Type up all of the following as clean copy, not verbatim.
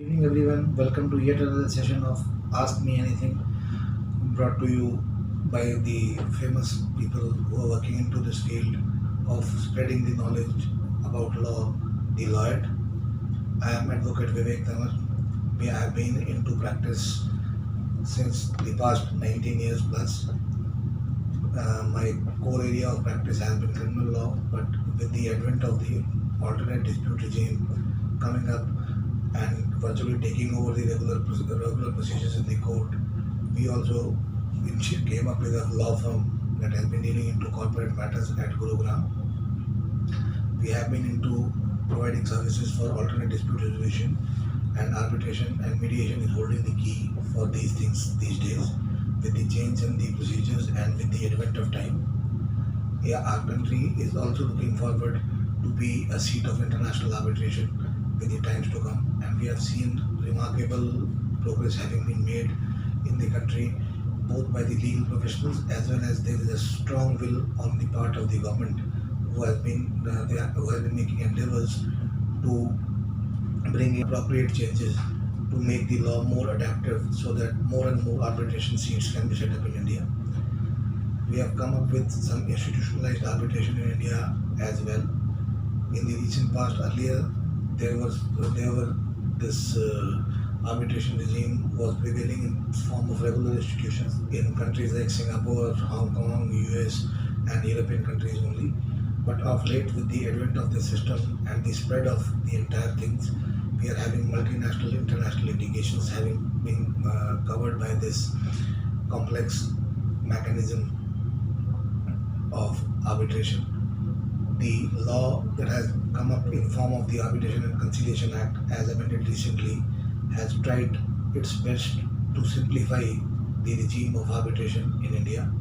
Good evening, everyone. Welcome to yet another session of Ask Me Anything, brought to you by the famous people who are working into this field of spreading the knowledge about law, the lawyer. I am Advocate Vivek Tamar. We have been into practice since the past 19 years plus. My core area of practice has been criminal law, but with the advent of the alternate dispute regime coming up and virtually taking over the regular procedures in the court, we also came up with a law firm that has been dealing into corporate matters at Gurugram. We have been into providing services for alternate dispute resolution and arbitration, and mediation is holding the key for these things these days with the change in the procedures and with the advent of time. Yeah, our country is also looking forward to be a seat of international arbitration with the times to come, and we have seen remarkable progress having been made in the country, both by the legal professionals as well as there is a strong will on the part of the government who has been making endeavors to bring appropriate changes to make the law more adaptive so that more and more arbitration seats can be set up in India. We have come up with some institutionalized arbitration in India as well. In the recent past, earlier there were this arbitration regime was prevailing in form of regular institutions in countries like Singapore, Hong Kong, US, and European countries only. But of late, with the advent of the system and the spread of the entire things, we are having multinational, international litigations having been covered by this complex mechanism of arbitration. The law that has come up in form of the Arbitration and Conciliation Act, as amended recently, has tried its best to simplify the regime of arbitration in India.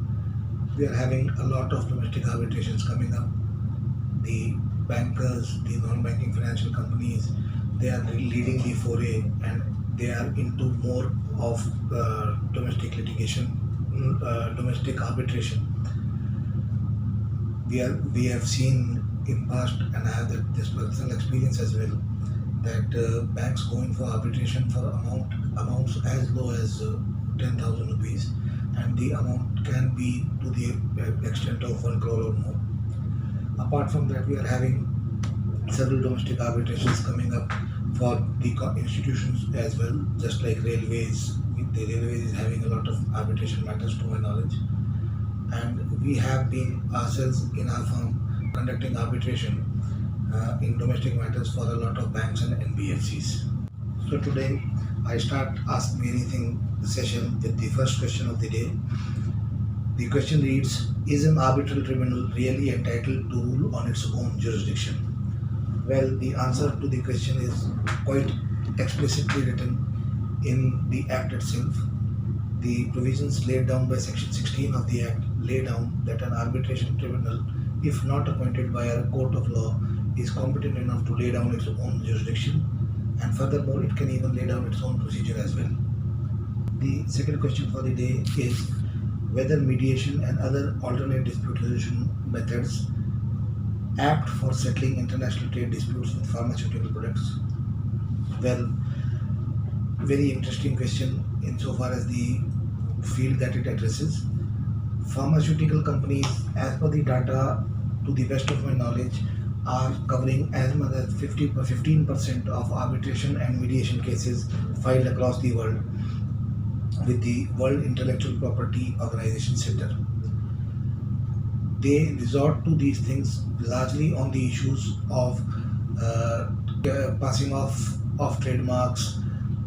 We are having a lot of domestic arbitrations coming up. The bankers, the non-banking financial companies, they are leading the foray and they are into more of domestic litigation, domestic arbitration. We have seen in past, and I have this personal experience as well, that banks going for arbitration for amounts as low as 10,000 rupees, and the amount can be to the extent of 1 crore or more. Apart from that, we are having several domestic arbitrations coming up for the institutions as well, just like railways. The railways is having a lot of arbitration matters to my knowledge, and we have been ourselves in our firm conducting arbitration in domestic matters for a lot of banks and NBFCs. So today I start Ask Me Anything session with the first question of the day. The question reads, is an arbitral tribunal really entitled to rule on its own jurisdiction? Well, the answer to the question is quite explicitly written in the Act itself. The provisions laid down by Section 16 of the Act lay down that an arbitration tribunal, if not appointed by a court of law, is competent enough to lay down its own jurisdiction, and furthermore, it can even lay down its own procedure as well. The second question for the day is whether mediation and other alternate dispute resolution methods apt for settling international trade disputes with pharmaceutical products. Well, very interesting question insofar as the field that it addresses. Pharmaceutical companies, as per the data, to the best of my knowledge, are covering as much as 15% of arbitration and mediation cases filed across the world with the World Intellectual Property Organization Center. They resort to these things largely on the issues of passing of trademarks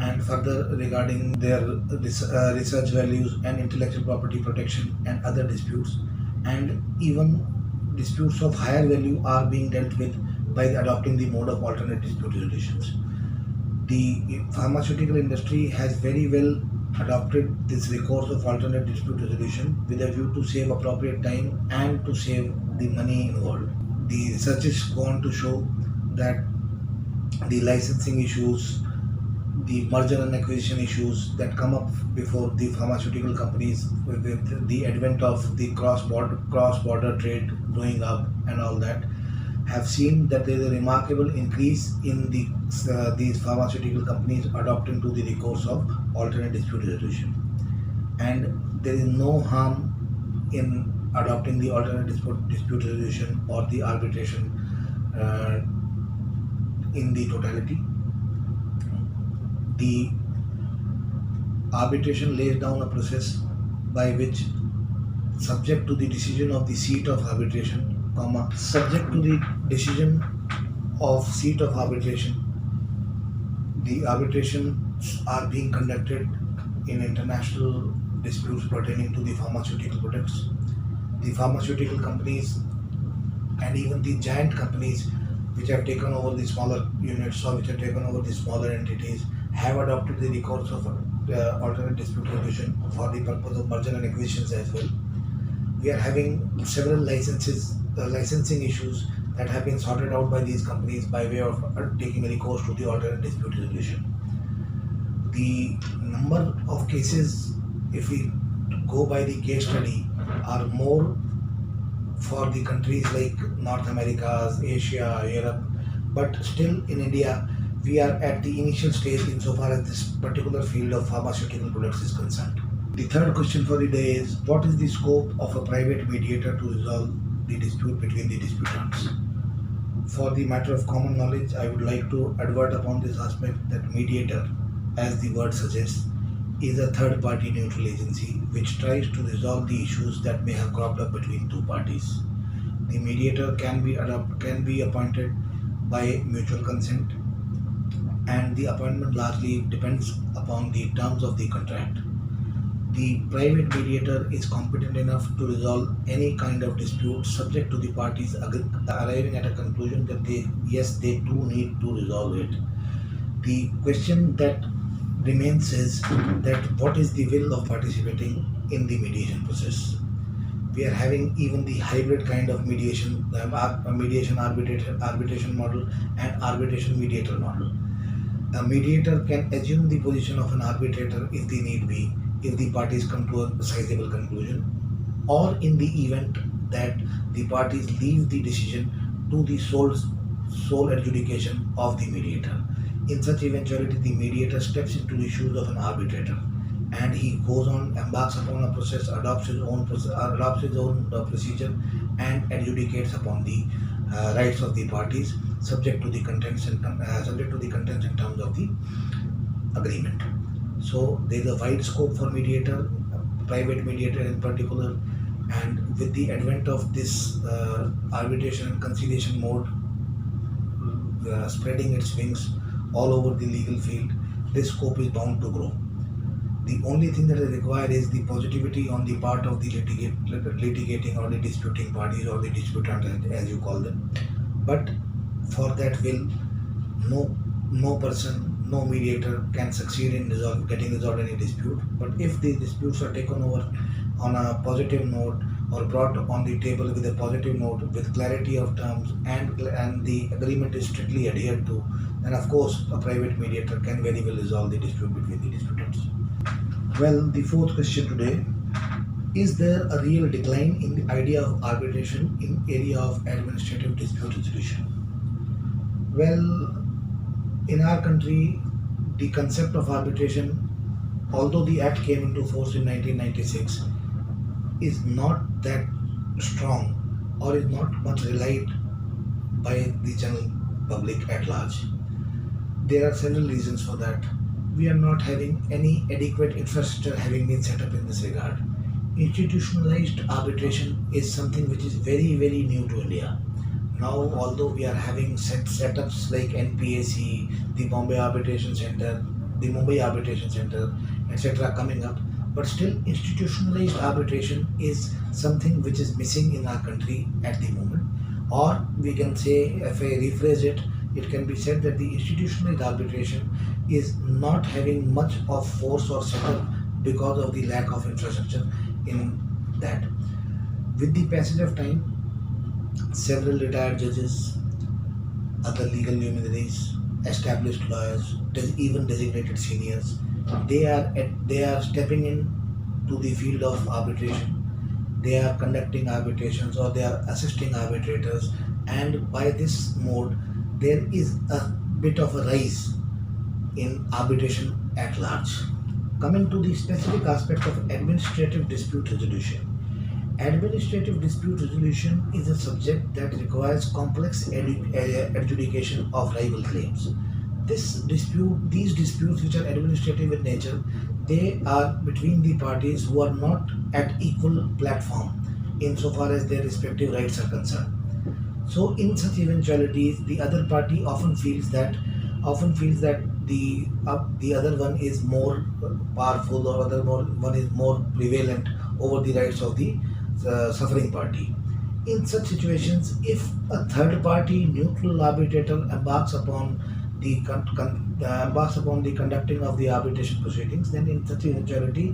and further regarding their research values and intellectual property protection and other disputes, and even disputes of higher value are being dealt with by adopting the mode of alternate dispute resolutions. The pharmaceutical industry has very well adopted this recourse of alternate dispute resolution with a view to save appropriate time and to save the money involved. The researches go on to show that the licensing issues, the merger and acquisition issues that come up before the pharmaceutical companies with the advent of the cross-border trade growing up and all that, have seen that there is a remarkable increase in these pharmaceutical companies adopting to the recourse of alternate dispute resolution, and there is no harm in adopting the alternate dispute resolution or the arbitration uh, in the totality. The arbitration lays down a process by which, subject to the decision of the seat of arbitration, subject to the decision of seat of arbitration, the arbitrations are being conducted in international disputes pertaining to the pharmaceutical products. The pharmaceutical companies and even the giant companies which have taken over the smaller units or which have taken over the smaller entities have adopted the recourse of alternate dispute resolution for the purpose of merger and acquisitions as well. We are having several licensing issues that have been sorted out by these companies by way of taking a recourse to the alternate dispute resolution. The number of cases, if we go by the case study, are more for the countries like North America, Asia, Europe, but still in India, we are at the initial stage insofar as this particular field of pharmaceutical products is concerned. The third question for the day is, what is the scope of a private mediator to resolve the dispute between the disputants? For the matter of common knowledge, I would like to advert upon this aspect that mediator, as the word suggests, is a third party neutral agency which tries to resolve the issues that may have cropped up between two parties. The mediator can be appointed by mutual consent, and the appointment largely depends upon the terms of the contract. The private mediator is competent enough to resolve any kind of dispute subject to the parties arriving at a conclusion that they do need to resolve it. The question that remains is that what is the will of participating in the mediation process. We are having even the hybrid kind of mediation, mediation arbitration model and arbitration mediator model. A mediator can assume the position of an arbitrator if the need be, if the parties come to a sizable conclusion, or in the event that the parties leave the decision to the sole adjudication of the mediator. In such eventuality, the mediator steps into the shoes of an arbitrator, and he goes on, embarks upon a process, adopts his own procedure, and adjudicates upon the rights of the parties, subject to the contents and terms of the agreement. So there is a wide scope for mediator, private mediator in particular, and with the advent of this arbitration and conciliation mode spreading its wings all over the legal field, this scope is bound to grow. The only thing that is required is the positivity on the part of the litigating or the disputing parties or the disputant, as you call them. But for that will, no person, no mediator can succeed in getting resolved any dispute. But if the disputes are taken over on a positive note or brought on the table with a positive note, with clarity of terms, and the agreement is strictly adhered to, then of course a private mediator can very well resolve the dispute between the disputants. Well, the fourth question today: is there a real decline in the idea of arbitration in area of administrative dispute resolution? Well, in our country, the concept of arbitration, although the Act came into force in 1996, is not that strong or is not much relied by the general public at large. There are several reasons for that. We are not having any adequate infrastructure having been set up in this regard. Institutionalized arbitration is something which is very, very new to India. Now, although we are having setups like NPAC, the Bombay Arbitration Center, the Mumbai Arbitration Center, etc. coming up, but still institutionalized arbitration is something which is missing in our country at the moment. Or we can say, if I rephrase it, it can be said that the institutionalized arbitration is not having much of force or setup because of the lack of infrastructure in that. With the passage of time, several retired judges, other legal luminaries, established lawyers, even designated seniors, they are stepping in to the field of arbitration. They are conducting arbitrations or they are assisting arbitrators and by this mode there is a bit of a rise in arbitration at large. Coming to the specific aspect of administrative dispute resolution. Administrative dispute resolution is a subject that requires complex adjudication of rival claims. These disputes, which are administrative in nature, they are between the parties who are not at equal platform insofar as their respective rights are concerned. So, in such eventualities, the other party often feels that the other one is more powerful, or one is more prevalent over the rights of the suffering party. In such situations, if a third party neutral arbitrator embarks upon the conducting of the arbitration proceedings, then in such eventuality,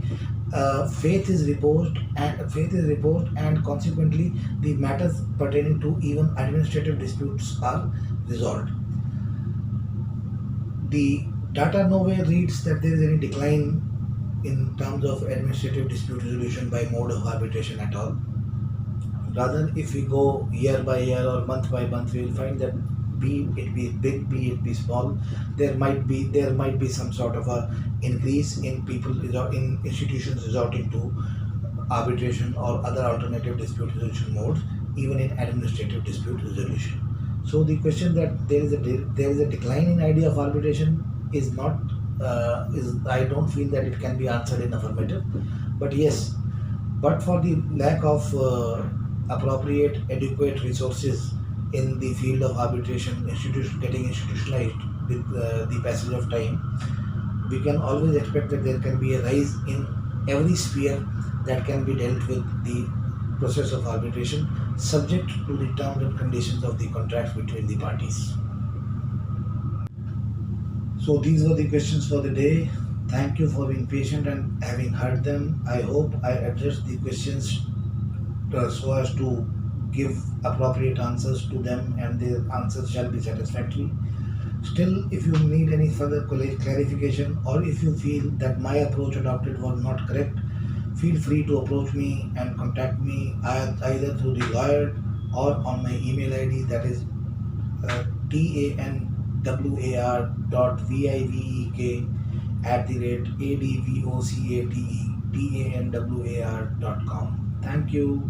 faith is reposed, and consequently the matters pertaining to even administrative disputes are resolved. The data nowhere reads that there is any decline in terms of administrative dispute resolution by mode of arbitration at all. Rather, if we go year by year or month by month, we will find that be it be big, be it be small, there might be some sort of a increase in in institutions resorting to arbitration or other alternative dispute resolution modes, even in administrative dispute resolution. So the question that there is a decline in idea of arbitration is not is I don't feel that it can be answered in affirmative. But yes, but for the lack of appropriate adequate resources in the field of arbitration getting institutionalized with the passage of time, we can always expect that there can be a rise in every sphere that can be dealt with the process of arbitration, subject to the terms and conditions of the contracts between the parties. So these were the questions for the day. Thank you for being patient and having heard them. I hope I addressed the questions so as to give appropriate answers to them, and their answers shall be satisfactory. Still, if you need any further clarification, or if you feel that my approach adopted was not correct, feel free to approach me and contact me either through the lawyer or on my email ID, that is tanwar.vivek@advocatetanwar.com. Thank you.